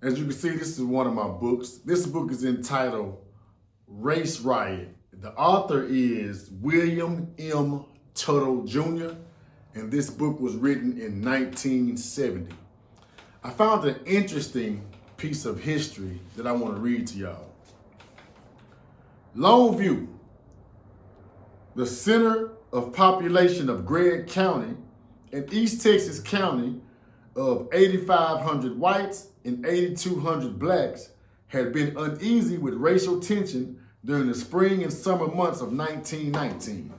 As you can see, this is one of my books. This book is entitled Race Riot. The author is William M. Tuttle Jr., and this book was written in 1970. I found an interesting piece of history that I want to read to y'all. Longview, the center of population of Gregg County and East Texas County of 8,500 whites and 8,200 blacks, had been uneasy with racial tension during the spring and summer months of 1919.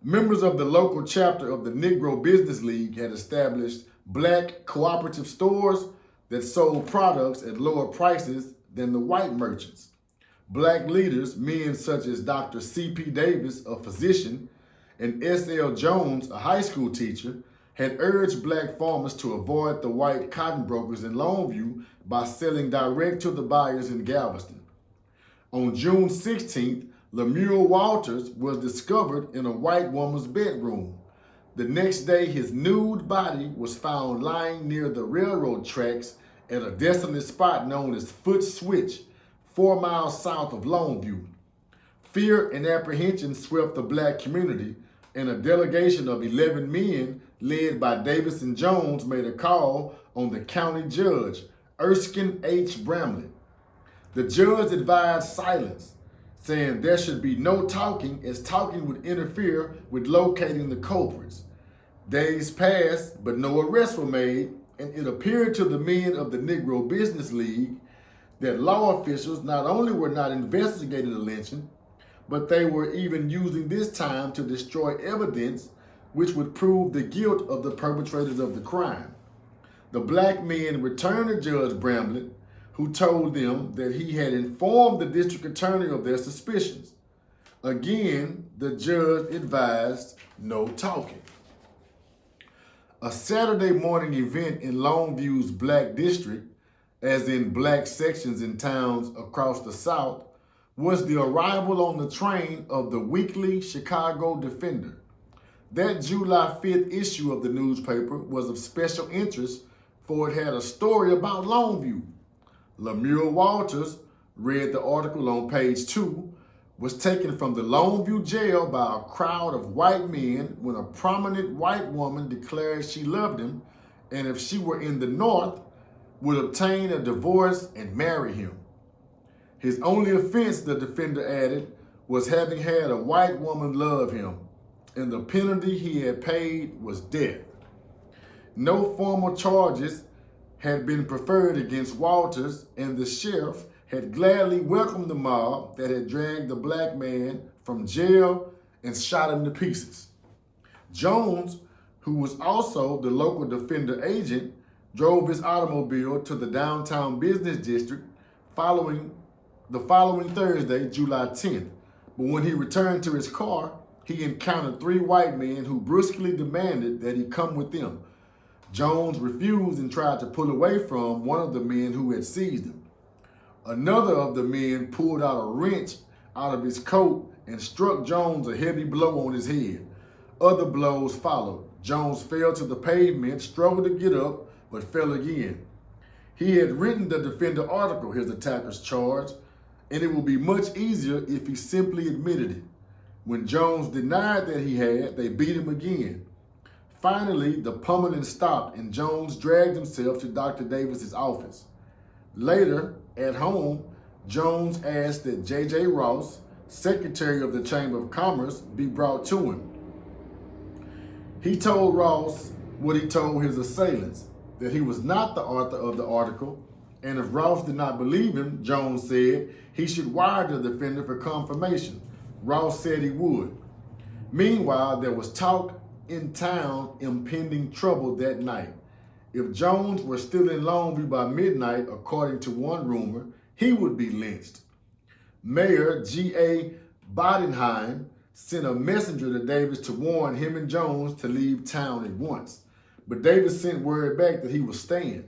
Members of the local chapter of the Negro Business League had established black cooperative stores that sold products at lower prices than the white merchants. Black leaders, men such as Dr. C.P. Davis, a physician, and S.L. Jones, a high school teacher, had urged black farmers to avoid the white cotton brokers in Longview by selling direct to the buyers in Galveston. On June 16th, Lemuel Walters was discovered in a white woman's bedroom. The next day, his nude body was found lying near the railroad tracks at a desolate spot known as Foot Switch, 4 miles south of Longview. Fear and apprehension swept the black community, and a delegation of 11 men led by Davis and Jones made a call on the county judge, Erskine H. Bramlett. The judge advised silence, saying there should be no talking as talking would interfere with locating the culprits. Days passed, but no arrests were made, and it appeared to the men of the Negro Business League that law officials not only were not investigating the lynching, but they were even using this time to destroy evidence which would prove the guilt of the perpetrators of the crime. The black men returned to Judge Bramlett, who told them that he had informed the district attorney of their suspicions. Again, the judge advised no talking. A Saturday morning event in Longview's black district, as in black sections in towns across the South, was the arrival on the train of the weekly Chicago Defender. That July 5th issue of the newspaper was of special interest, for it had a story about Longview. Lemuel Walters, read the article on page 2, was taken from the Longview jail by a crowd of white men when a prominent white woman declared she loved him, and if she were in the North, would obtain a divorce and marry him. His only offense, the defender added, was having had a white woman love him, and the penalty he had paid was death. No formal charges had been preferred against Walters, and the sheriff had gladly welcomed the mob that had dragged the black man from jail and shot him to pieces. Jones, who was also the local defender agent, drove his automobile to the downtown business district the following Thursday, July 10th. But when he returned to his car, he encountered 3 white men who brusquely demanded that he come with them. Jones refused and tried to pull away from one of the men who had seized him. Another of the men pulled out a wrench out of his coat and struck Jones a heavy blow on his head. Other blows followed. Jones fell to the pavement, struggled to get up, but fell again. He had written the defender article, his attackers charged, and it would be much easier if he simply admitted it. When Jones denied that he had, they beat him again. Finally, the pummeling stopped, and Jones dragged himself to Dr. Davis's office. Later, at home, Jones asked that J.J. Ross, secretary of the Chamber of Commerce, be brought to him. He told Ross what he told his assailants, that he was not the author of the article, and if Ross did not believe him, Jones said, he should wire the defender for confirmation. Ross said he would. Meanwhile, there was talk in town impending trouble that night. If Jones were still in Longview by midnight, according to one rumor, he would be lynched. Mayor G.A. Bodenheim sent a messenger to Davis to warn him and Jones to leave town at once. But Davis sent word back that he was staying.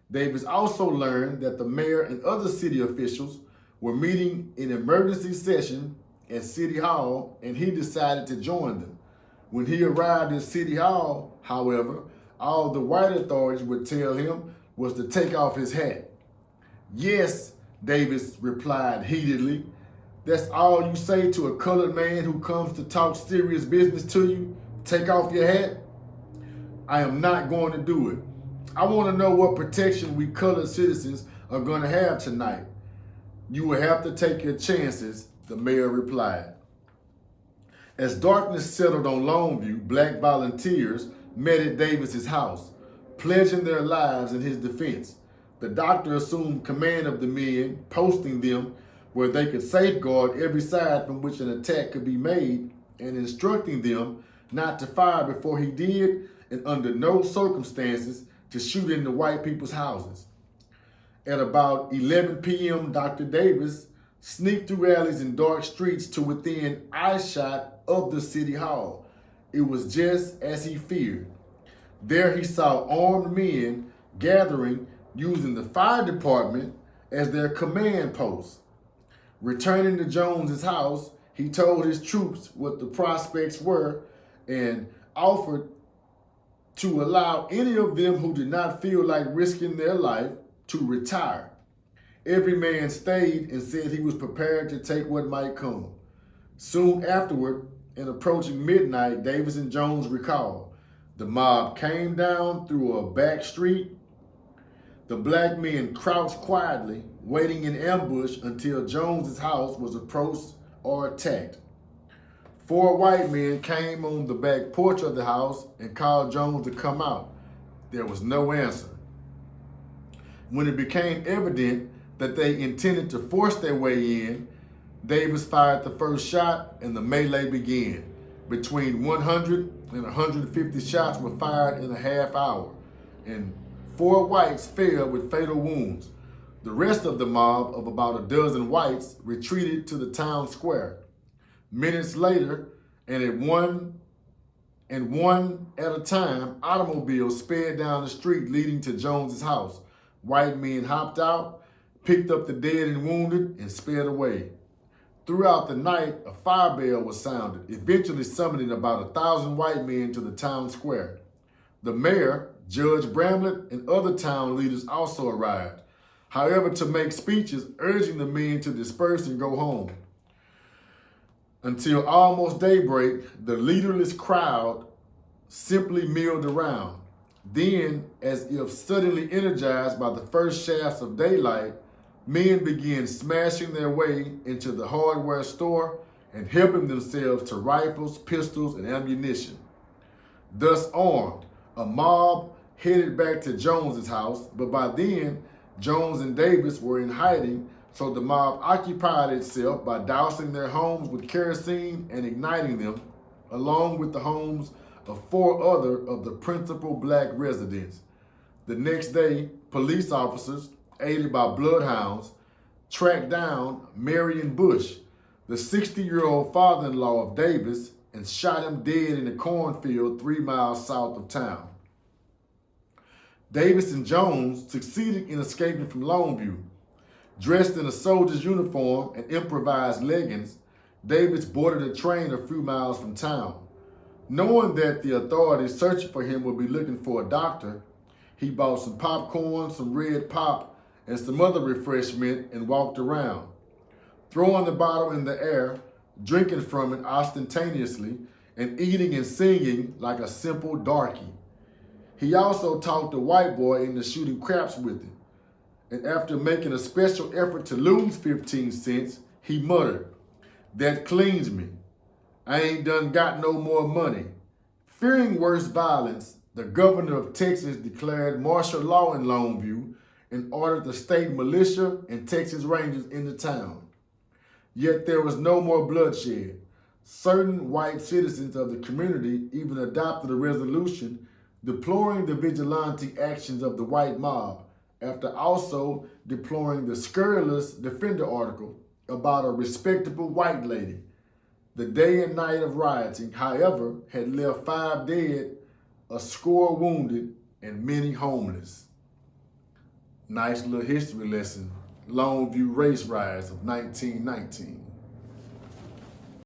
Davis also learned that the mayor and other city officials were meeting in emergency session at City Hall, and he decided to join them. When he arrived at City Hall, however, all the white authorities would tell him was to take off his hat. Yes, Davis replied heatedly. That's all you say to a colored man who comes to talk serious business to you? Take off your hat? I am not going to do it. I want to know what protection we colored citizens are going to have tonight. You will have to take your chances, the mayor replied. As darkness settled on Longview, black volunteers met at Davis's house, pledging their lives in his defense. The doctor assumed command of the men, posting them where they could safeguard every side from which an attack could be made, and instructing them not to fire before he did, and under no circumstances to shoot into white people's houses. At about 11 p.m., Dr. Davis sneaked through alleys and dark streets to within eyeshot of the city hall. It was just as he feared. There he saw armed men gathering, using the fire department as their command post. Returning to Jones's house, he told his troops what the prospects were and offered to allow any of them who did not feel like risking their life to retire. Every man stayed and said he was prepared to take what might come. Soon afterward, and approaching midnight, Davis and Jones recalled, the mob came down through a back street. The black men crouched quietly, waiting in ambush until Jones's house was approached or attacked. 4 white men came on the back porch of the house and called Jones to come out. There was no answer. When it became evident that they intended to force their way in, Davis fired the first shot and the melee began. Between 100 and 150 shots were fired in a half hour, and 4 whites fell with fatal wounds. The rest of the mob of about a dozen whites retreated to the town square. Minutes later, and one at a time, automobiles sped down the street leading to Jones's house. White men hopped out, picked up the dead and wounded, and sped away. Throughout the night, a fire bell was sounded, eventually summoning about 1,000 white men to the town square. The mayor, Judge Bramlett, and other town leaders also arrived, however, to make speeches urging the men to disperse and go home. Until almost daybreak, the leaderless crowd simply milled around. Then, as if suddenly energized by the first shafts of daylight, men began smashing their way into the hardware store and helping themselves to rifles, pistols, and ammunition. Thus armed, a mob headed back to Jones's house, but by then, Jones and Davis were in hiding, so the mob occupied itself by dousing their homes with kerosene and igniting them, along with the homes of 4 other of the principal black residents. The next day, police officers, aided by bloodhounds, tracked down Marion Bush, the 60-year-old father-in-law of Davis, and shot him dead in a cornfield 3 miles south of town. Davis and Jones succeeded in escaping from Longview. Dressed in a soldier's uniform and improvised leggings, Davis boarded a train a few miles from town. Knowing that the authorities searching for him would be looking for a doctor, he bought some popcorn, some red pop, and some other refreshment and walked around, throwing the bottle in the air, drinking from it ostentatiously, and eating and singing like a simple darky. He also talked the white boy into shooting craps with him. And after making a special effort to lose 15 cents, he muttered, "That cleans me. I ain't done got no more money." Fearing worse violence, the governor of Texas declared martial law in Longview and ordered the state militia and Texas Rangers into town. Yet there was no more bloodshed. Certain white citizens of the community even adopted a resolution deploring the vigilante actions of the white mob, after also deploring the scurrilous Defender article about a respectable white lady. The day and night of rioting, however, had left 5 dead, a score wounded, and many homeless. Nice little history lesson, Longview race riots of 1919.